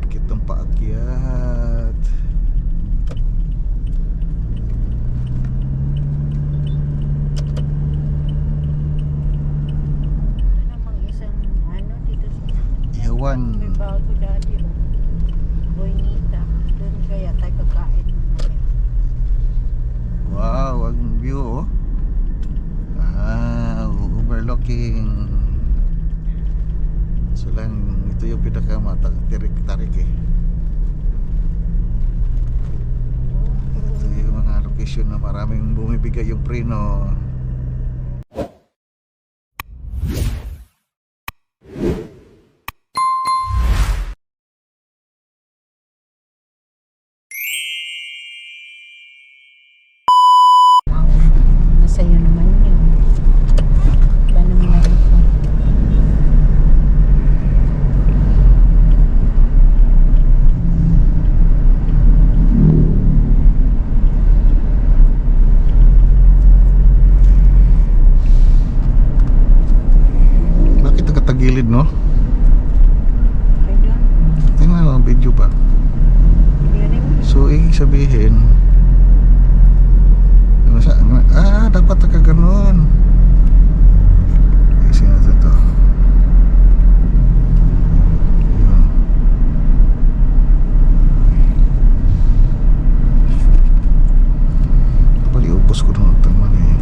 sakit ng paakyat. Ito namang isang ano dito sa Iwan. may bago dati oh. Boynita. Doon kaya tayo kakain mamaya. Wow, ang view oh. Wow, overlooking. So lang, ito yung pinaka-tarik eh. Ito yung mga location na maraming bumibigay yung preno. Masaya naman yun. Paano mo na ito? Bakit nakatagilid no? Ay doon. Tingnan mo ang video pa. Hearing mo? So, ibig sabihin, dapat nakaganon. Isin natin to. Yun. Paliupos ko doon teman eh.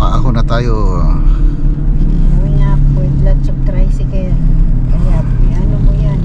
Paako na tayo. Uwi nga po, lots of tricycle. Kaya, ano mo yan?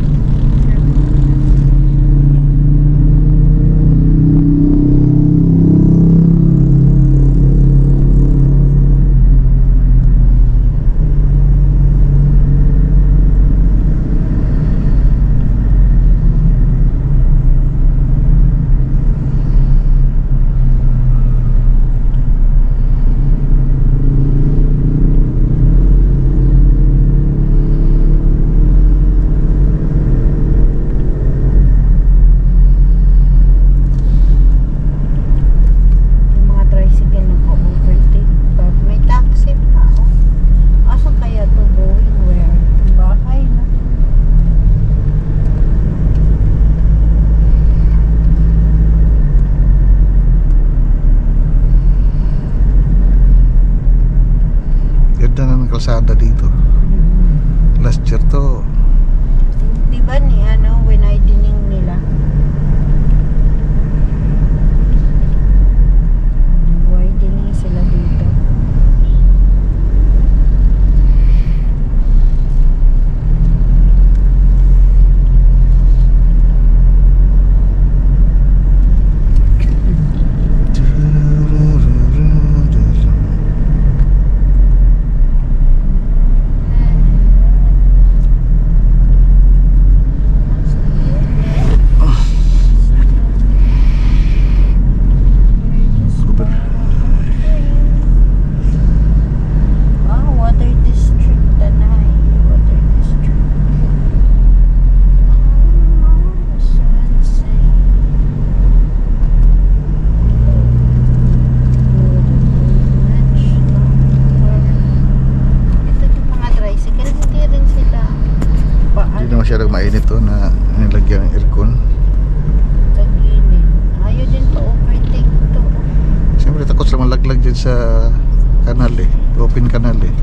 Yung mga tricycle nag-overtake. But may taxi pa. Oh. Asan kaya to going where? Bahay na. Ganda na ng kalsada dito. Last year to. Di ba ni ano, widening nila? Widening sila dito. Water District, Tanay. Water District. Ito yung mga tricycle, hindi rin sila Hindi na masyadong mainit to na nilagyan ng aircon. tag-init. Ayaw din pa overtake to. Siyempre takot sila malaglag dyan sa kanal eh. Open kanal eh.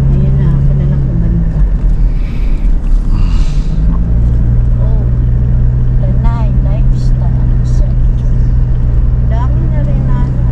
Ayun na, ako na lang kumanta. Oh, Tanay Lifestyle Center. Dami na rin ano.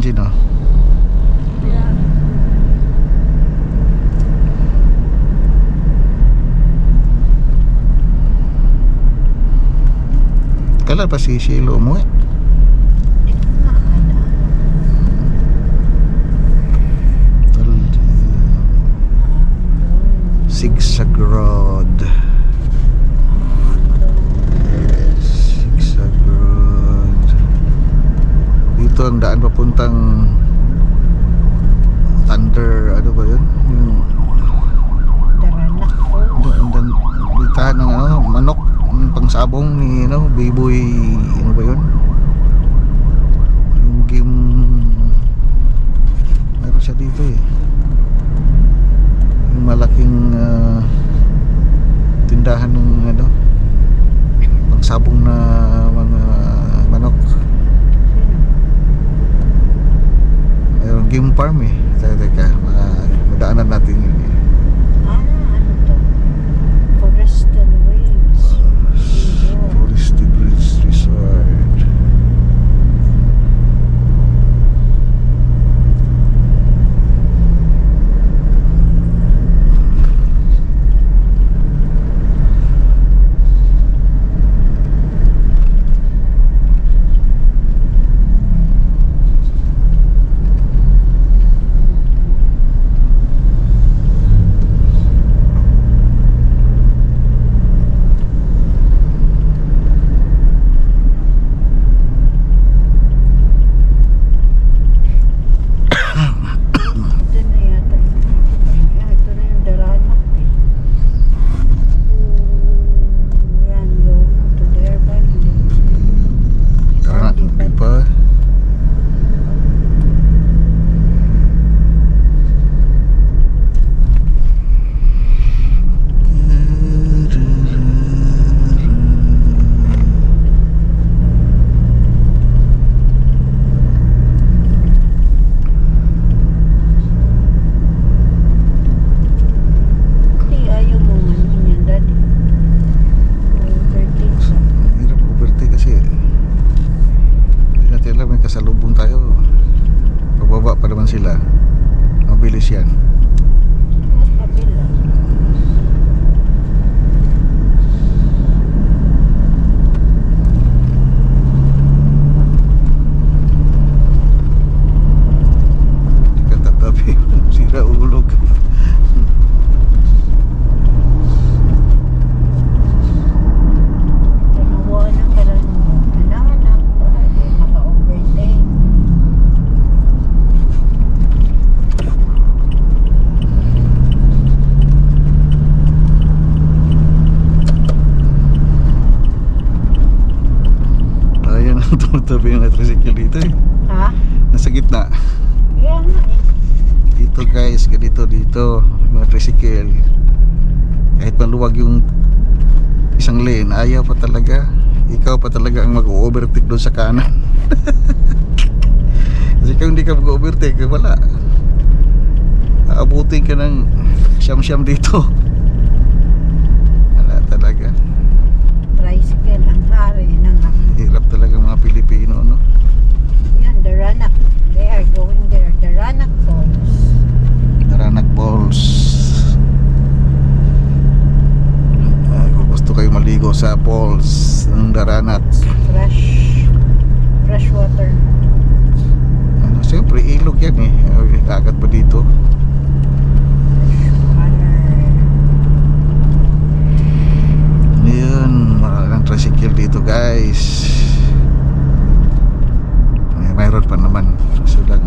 engine oh. Yeah. Kailan pa si Shiloh umuwi? Hindi ko maalala. Zigzag Road. Zigzag Road. Dito ang daan papuntang Thunder, ano ba yun? Yung Daranak po. bitahan ng ano, manok, yung pangsabong ni ano, Biboy, ano ba yun? Yung game, meron siya dito eh. Yung malaking tindahan ng ano, pangsabong na mga manok. Mayroong game farm eh. Teka, madaanan natin yun eh. Ano to? Forestal Waves. Forest Bridge Resort. Ito na yata. Ito na yung Daranak eh. Yan, going to their body. Tara, hindi pa. Hindi, ayaw mo nga yan, daddy. Overtake siya. Hirap overtake kasi hindi natin alam, may kasalubong tayo. Pababa pa naman sila. Mabilis yan. Mas kabila. Hindi ka tatabi. Sira ulog. Tanawa ng kalan mo. Daranak. Maka-overtake. Ayan ang tumatabi yung tricycle dito eh. Ha? Nasa gitna. Yan nga eh. Dito guys, ganito dito yung tricycle. Kahit maluwag yung isang lane, ayaw pa talaga. Ikaw pa talaga ang mag-overtake doon sa kanan. Kasi kung hindi ka mag-overtake, wala. Aabutin ka ng siyam-siyam dito. Wala talaga. Tricycle ang hari ng Hirap talaga mga Pilipino, no? yan, Daranak. They are going there. Daranak Falls. Daranak Falls. Kung gusto kayo maligo sa falls ng Daranak, Fresh water. ano, siyempre ilog yan eh. Dagat pa dito. Yun, maraming tricycle dito guys. Mayroon pa naman. So lang.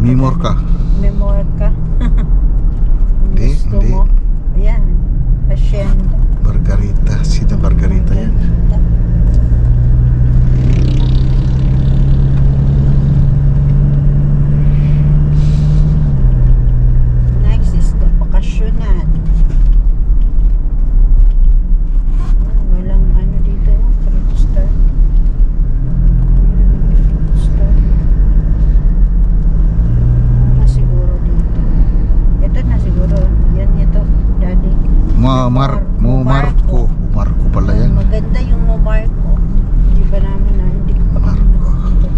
Mimor ka. Memor ka. Kung Hindi, gusto hindi. mo. Ayan. Hacienda. Barkada. Margarita. Sino Margarita yan? Next is the Bakasyonan. Walang ano dito, fruit star. Fruit star. Wala siguro dito. Ito na siguro. Yan ito, daddy. Marco pala yan. Maganda yung Momarco. Hindi ba namin na, hindi ko pa kami Marco. nakakita.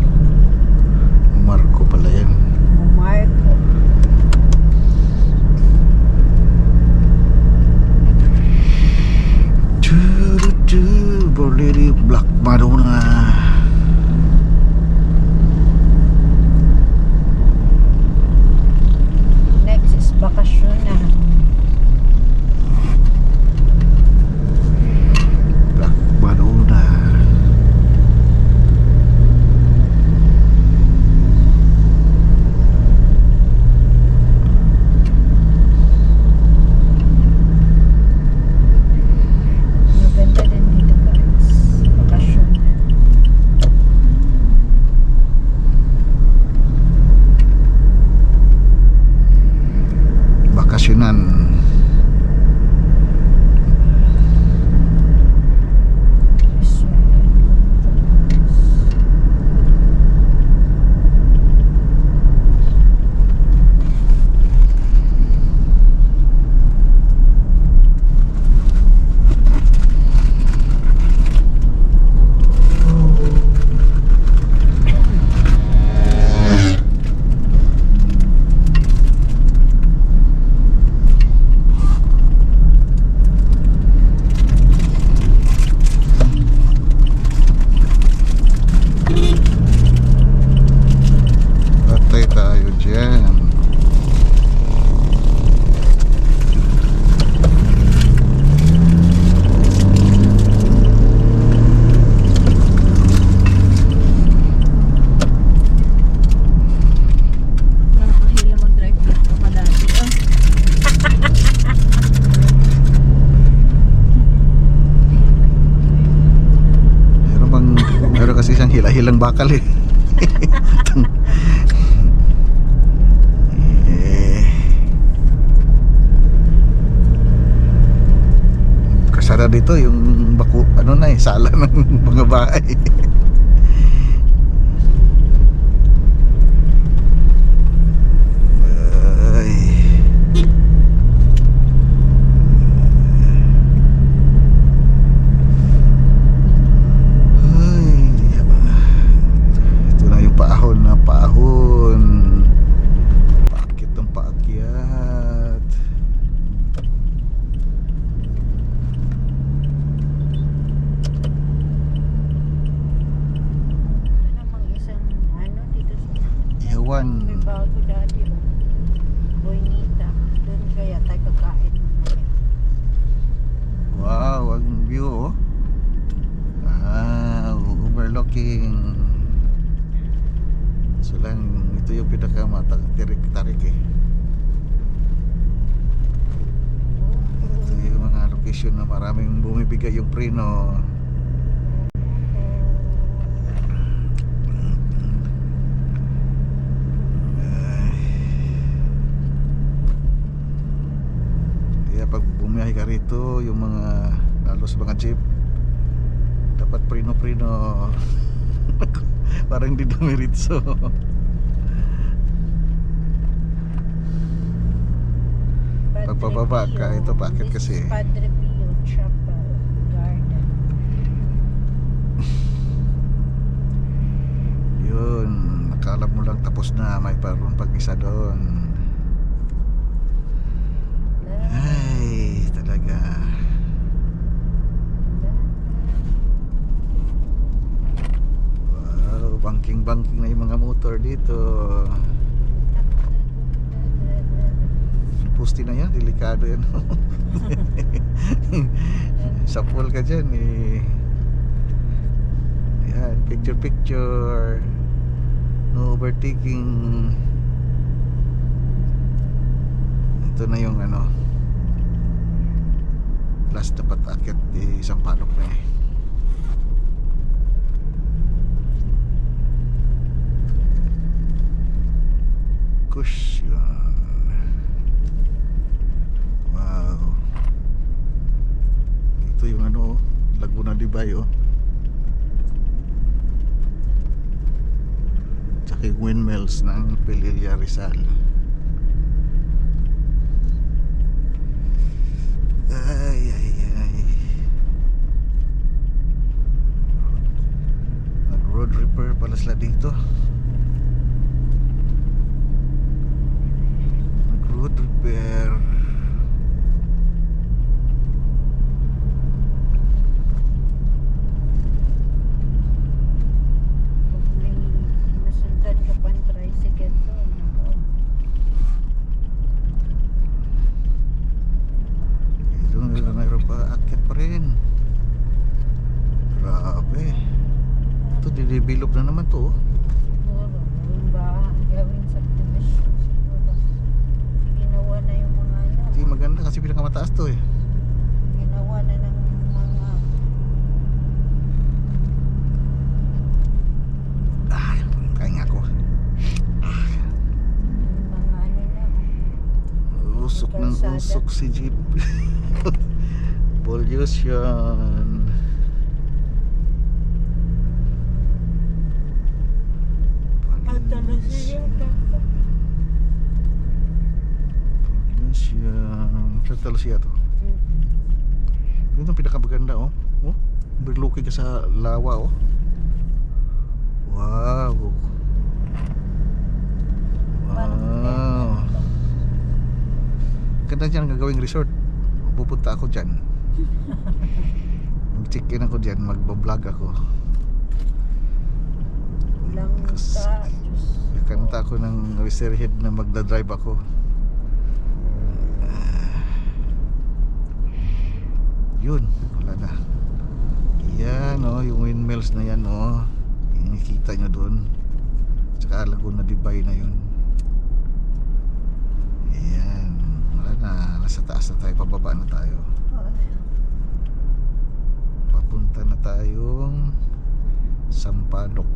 Marco pala yan. Momarco. Boleh Black Madonna. Next is Bakasyonan. Black Madonna. Maganda din dito guys. Bakasyonan. Bakasyonan. This one. Patay tayo dyan. Nakakahila mag-drive dito ka dati. Meron kasi siyang hila-hilang bakal eh. Kasara dito yung ano na eh, sala ng mga bahay. Ay. Ay, ito na yung paahon na paahon. Paakit ng paakyat. Ito namang isang ano dito sa Iwan. may bago dati oh. Boynita. Doon kaya tayo kakain mamaya. Wow, ang view oh. Wow, overlooking. So lang, ito yung pinaka-tarik eh. Ito yung mga location na maraming bumibigay yung preno. Kaya pag bumiyahe ka rito, yung mga lalo sa mga jeep, dapat preno-preno. Parang hindi dumiritso. Pagpababa ka, ito packet This kasi. is Padre Pio Chapel Garden. Yun, nakalap mo lang tapos na, may parang pag-isa doon. Ay, talaga. Wow, banking-banking na yung mga motor dito. Pusti na yan, delikado yan. Sa pool ka dyan eh. Yan, picture. No overtaking. Ito na yung ano, plus dapat akit di isang palok na eh. Cushion. Wow. Ito yung ano, Laguna de Bay oh. Tsaka yung windmills ng Pililla Rizal. Ay, ay, ay. Nag-road repair pala sila dito. Nag-road repair. Pag may nasundan ka pang tricycle doon, ako. Mayroon pa akit pa rin. Grabe. Ito didevelop na naman to oh. Siguro, gawing bahay, gawing subdivision siguro. Ginawa na yung mga ano. Hindi maganda kasi pinakamataas to eh. Ginawa na ng mga Kaya nga ako. mga ano na. Usok ng usok si jeep. Pollution. Andalusia. Pollution. Sa Andalusia to. Ito ang pinakamaganda oh. Oh, berluki ka sa lawa oh. Wow. Wow. Ganda dyan ang gagawing resort. Pupunta ako dyan. Mag-check-in ako dyan. Magbablog ako. Lang ka, Diyos. Kanta ako ng Racerhead na magdadrive ako. Yun. Wala na. Yan oh. Yung windmills na yan oh. Nakikita nyo dun. Tsaka Laguna de Bay na yun. Ayan. Wala na. Nasa taas na tayo. Pababa na tayo. Papunta na tayong Sampaloc.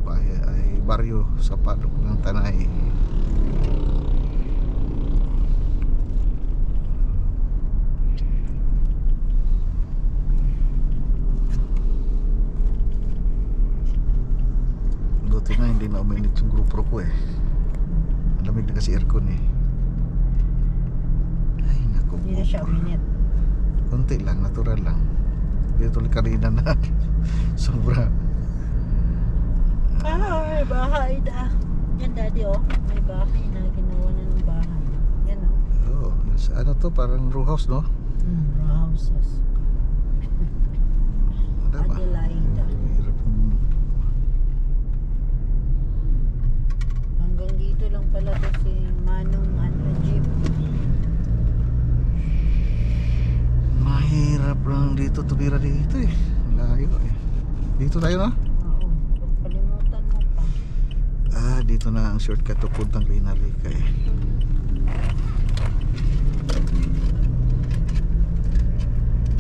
Ay baryo Sampaloc ng Tanay. Buti na hindi na uminit yung GoPro ko eh. Malamig na kasi aircon eh. Ay naku. Hindi na siya uminit. Konti lang, natural lang. Hindi tuloy kanina na. Sobra. May bahay na. Yan daddy oh. May bahay na. Ginawa na ng bahay. Yan oh. Oh, sa ano to? Parang row house no? Row houses. Wala ba? Adelaida. Hirap yung... Hanggang dito lang pala to si Manong ano, jeep. Mahirap lang dito tumira dito eh. Layo eh. Dito tayo no? Oo. Kalimutan mo pa. Ah, dito na ang shortcut to puntang Linalika eh.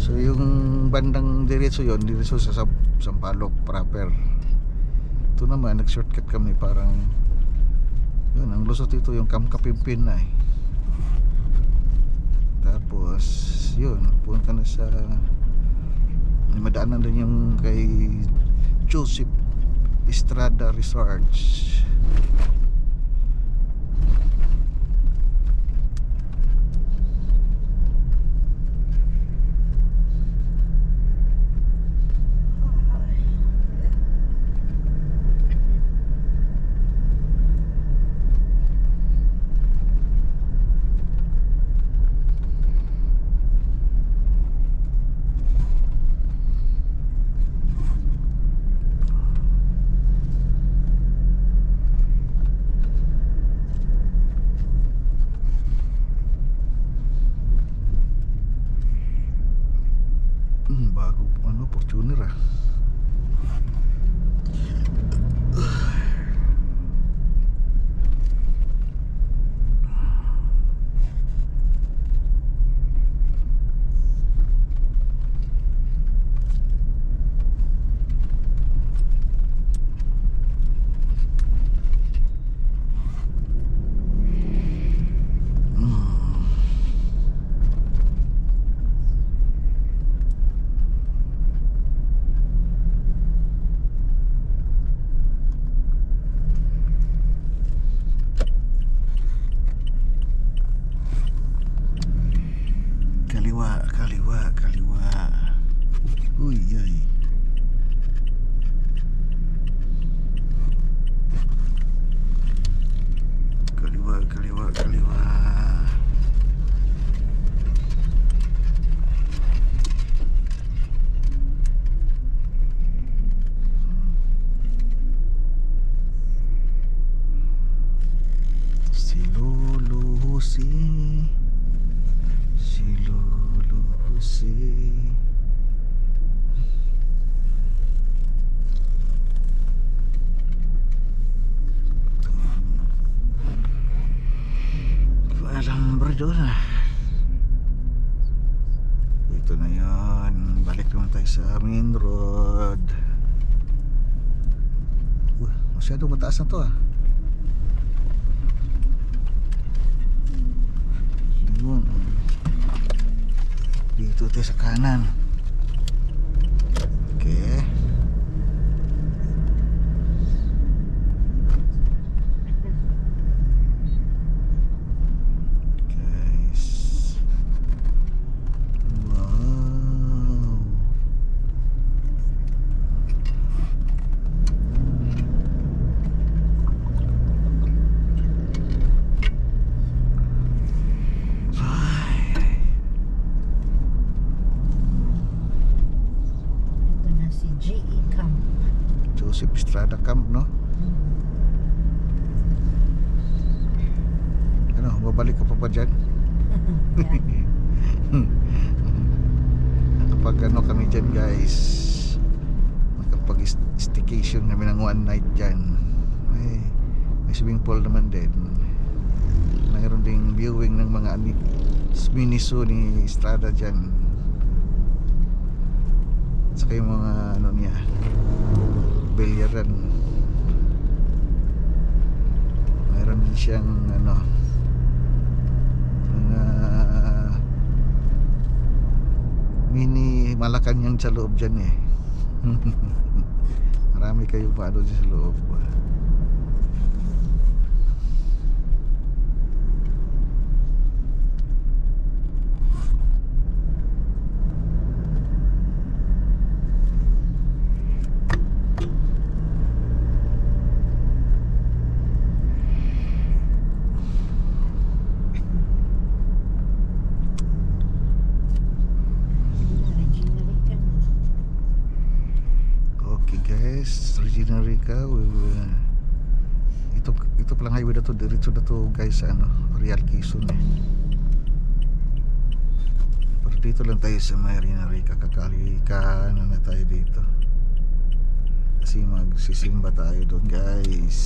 So yung bandang diretso yon, diretso sa Sampaloc proper. Ito naman nag-shortcut kami parang yun, ang lusot ito yung Kamkapimpin na eh. Tapos yun, punta na sa madaanan din yung kay Joseph Estrada Resorts. Jose. Si Lolo Jose. Alambre doon ah. Ito na yun. Balik naman tayo sa main road. Masyado mataas na to ah. Yun. Dito tayo sa kanan. Okay. Guys. Wow. Ito na si G.E. Camp. Joseph Estrada Camp, no? Ano, babalik ka pa ba dyan? Nakapag ano kami dyan guys, nakapag staycation kami ng one night dyan. May swimming pool naman din. Mayroon ding viewing ng mga mini zoo ni Estrada dyan. At saka yung mga ano niya, bilyaran. Mayroon din siyang ano, mga mini Malacanang sa loob dyan eh. Marami kayo pa ano dyan sa loob. Regina Rica na. Okay guys, Regina Rica. Ito palang highway na to, diretso na to guys sa ano, Real Quezon eh. Pero dito lang tayo sa Regina Rica, kakalikahan na tayo dito. Kasi magsisimba tayo doon guys.